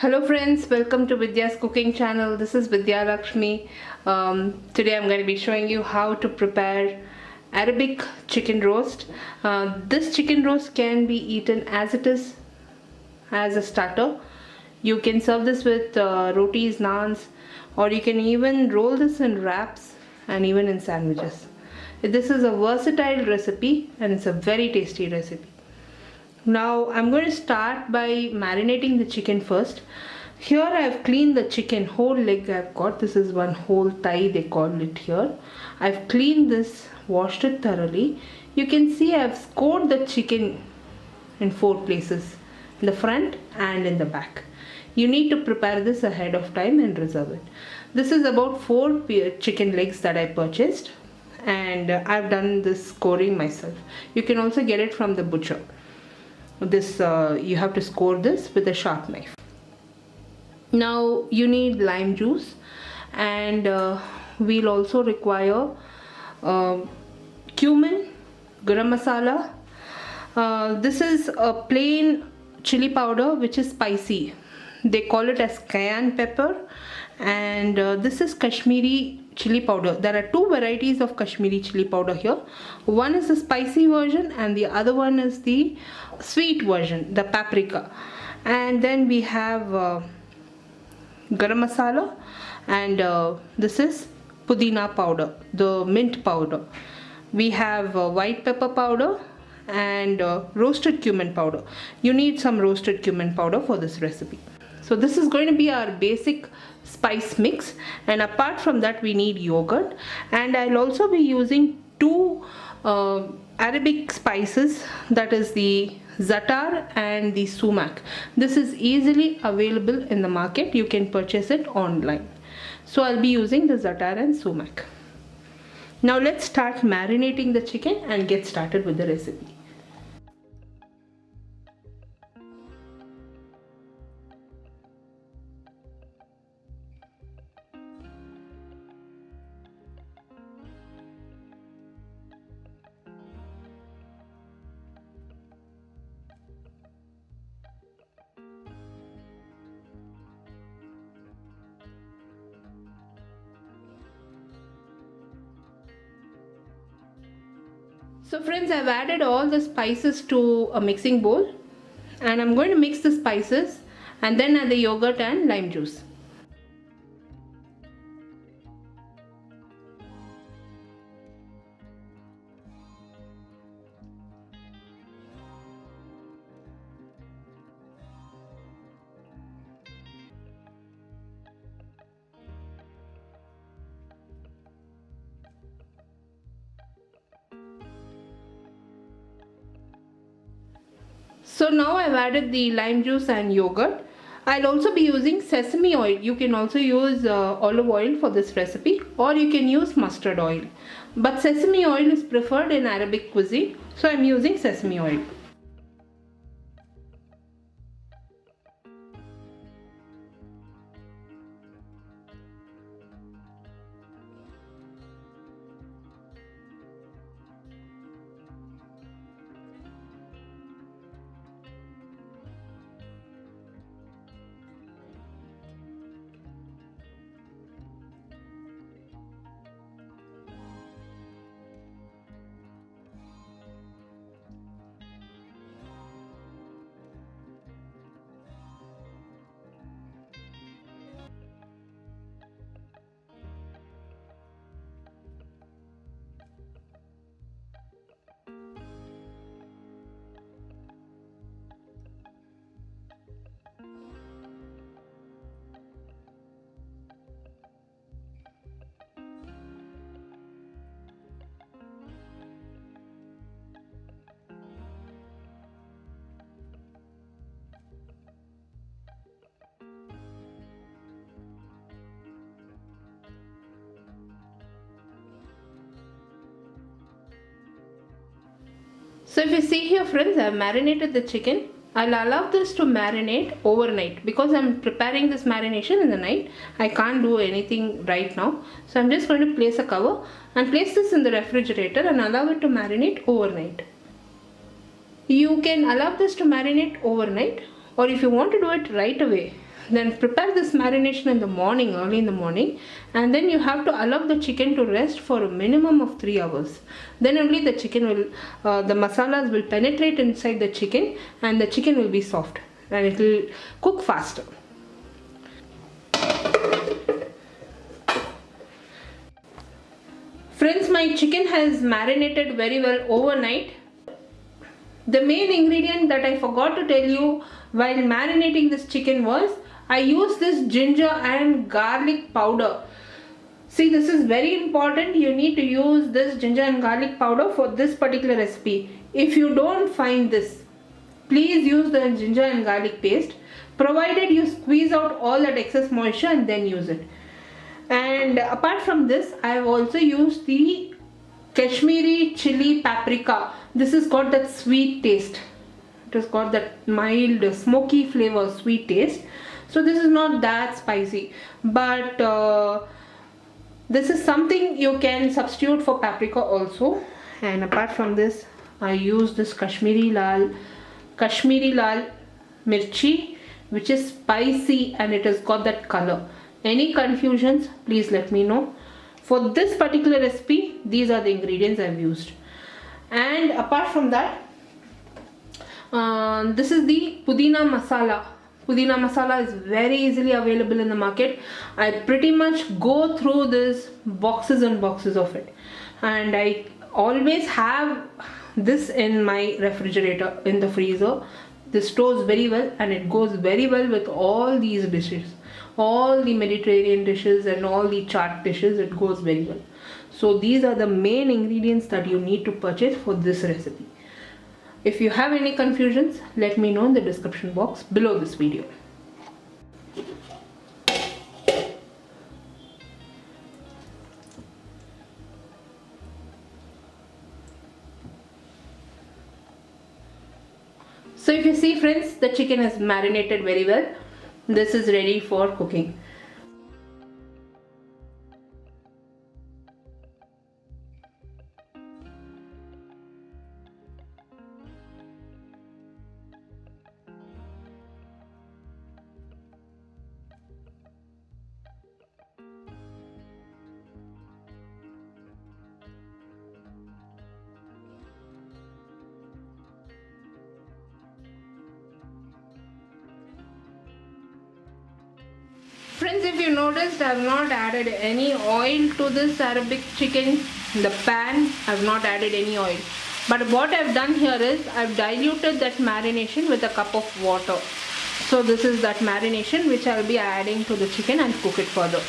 Hello friends, welcome to Vidyascooking channel. This is Vidyalakshmi. Today I'm going to be showing you how to prepare Arabic chicken roast. This chicken roast can be eaten as it is, as a starter. You can serve this with rotis, naans, or you can even roll this in wraps and even in sandwiches. This is a versatile recipe and it's a very tasty recipe. Now I'm going to start by marinating the chicken first. Here I have cleaned the chicken, whole leg I've got. This is one whole thigh they call it here. I've cleaned this, washed it thoroughly. You can see I've scored the chicken in 4 places, in the front and in the back. You need to prepare this ahead of time and reserve it. This is about 4 chicken legs that I purchased, and I've done this scoring myself. You can also get it from the butcher. This you have to score this with a sharp knife. Now you need lime juice, and we'll also require cumin, garam masala. This is a plain chili powder which is spicy. They call it as cayenne pepper, and this is Kashmiri chili powder. There are 2 varieties of Kashmiri chili powder here. One is the spicy version and the other one is the sweet version, the paprika. And then we have garam masala, and this is Pudina powder, the mint powder. We have white pepper powder and roasted cumin powder. You need some roasted cumin powder for this recipe. So this is going to be our basic spice mix, and apart from that we need yogurt, and I'll also be using 2 Arabic spices, that is the Zaatar and the Sumac. This is easily available in the market. You can purchase it online. So I'll be using the Zaatar and Sumac. Now let's start marinating the chicken and get started with the recipe. So friends, I've added all the spices to a mixing bowl, and I'm going to mix the spices and then add the yogurt and lime juice. So now I've added the lime juice and yogurt. I'll also be using sesame oil. You can also use olive oil for this recipe, or you can use mustard oil. But sesame oil is preferred in Arabic cuisine, so I'm using sesame oil. So if you see here friends, I have marinated the chicken. I'll allow this to marinate overnight because I'm preparing this marination in the night. I can't do anything right now. So I'm just going to place a cover and place this in the refrigerator and allow it to marinate overnight. You can allow this to marinate overnight, or if you want to do it right away, Then prepare this marination in the morning, early in the morning, and then you have to allow the chicken to rest for a minimum of 3 hours. Then only the chicken will, the masalas will penetrate inside the chicken and the chicken will be soft and it will cook faster. Friends, my chicken has marinated very well overnight. The main ingredient that I forgot to tell you while marinating this chicken was I used this ginger and garlic powder. See, this is very important. You need to use this ginger and garlic powder for this particular recipe. If you don't find this, please use the ginger and garlic paste, provided you squeeze out all that excess moisture and then use it. And apart from this, I have also used the Kashmiri chili paprika. This has got that sweet taste. It has got that mild smoky flavor, sweet taste. So this is not that spicy, but this is something you can substitute for paprika also. And apart from this, I use this Kashmiri lal Mirchi, which is spicy and it has got that color. Any confusions, please let me know. For this particular recipe, these are the ingredients I've used. And apart from that, this is the Pudina masala. Pudina masala is very easily available in the market. I pretty much go through this boxes and boxes of it. And I always have this in my refrigerator, in the freezer. This stores very well and it goes very well with all these dishes. All the Mediterranean dishes and all the chaat dishes, it goes very well. So these are the main ingredients that you need to purchase for this recipe. If you have any confusions, let me know in the description box below this video. So if you see, friends, the chicken is marinated very well. This is ready for cooking. Friends, if you noticed, I have not added any oil to this Arabic chicken. In the pan, I have not added any oil. But what I have done here is, I have diluted that marination with a cup of water. So this is that marination which I will be adding to the chicken and cook it further.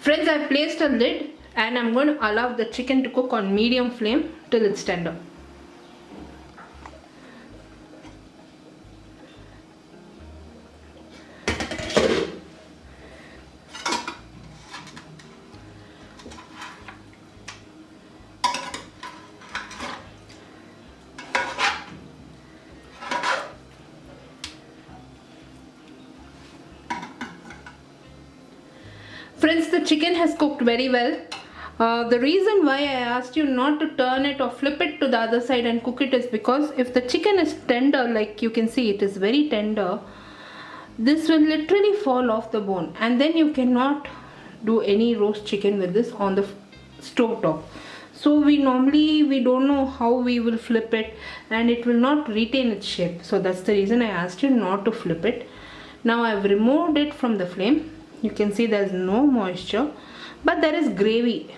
Friends, I have placed a lid and I am going to allow the chicken to cook on medium flame till it's tender. Friends, the chicken has cooked very well. The reason why I asked you not to turn it or flip it to the other side and cook it is because if the chicken is tender, like you can see, it is very tender, this will literally fall off the bone, and then you cannot do any roast chicken with this on the stove top. So we don't know how we will flip it and it will not retain its shape. So that's the reason I asked you not to flip it. Now I've removed it from the flame. You can see there's no moisture, but there is gravy.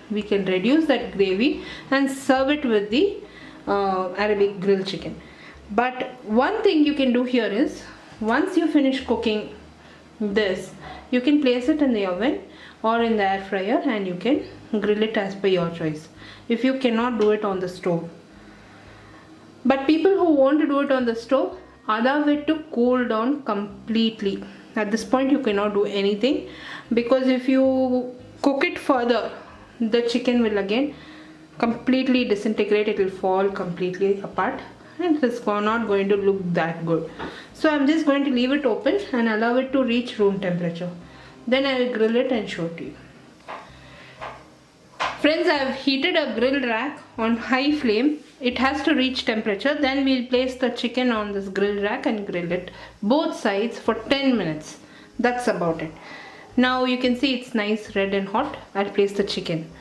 We can reduce that gravy and serve it with the Arabic grilled chicken. But one thing you can do here is, once you finish cooking this, you can place it in the oven or in the air fryer and you can grill it as per your choice, if you cannot do it on the stove. But people who want to do it on the stove, allow it to cool down completely. At this point you cannot do anything, because if you cook it further, the chicken will again completely disintegrate. It will fall completely apart and it's not going to look that good. So I'm just going to leave it open and allow it to reach room temperature. Then I will grill it and show it to you. Friends, I have heated a grill rack on high flame. It has to reach temperature. Then we'll place the chicken on this grill rack and grill it both sides for 10 minutes. That's about it. Now you can see it's nice red and hot. I'll place the chicken.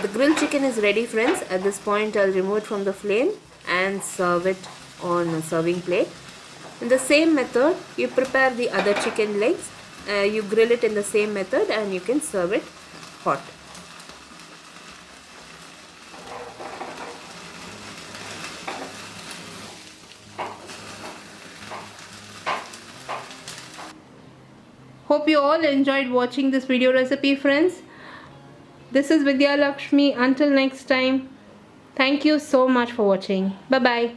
The grilled chicken is ready, friends. At this point I'll remove it from the flame and serve it on a serving plate. In the same method you prepare the other chicken legs. You grill it in the same method and you can serve it hot. Hope you all enjoyed watching this video recipe, friends. This is Vidyalakshmi. Until next time, thank you so much for watching. Bye bye.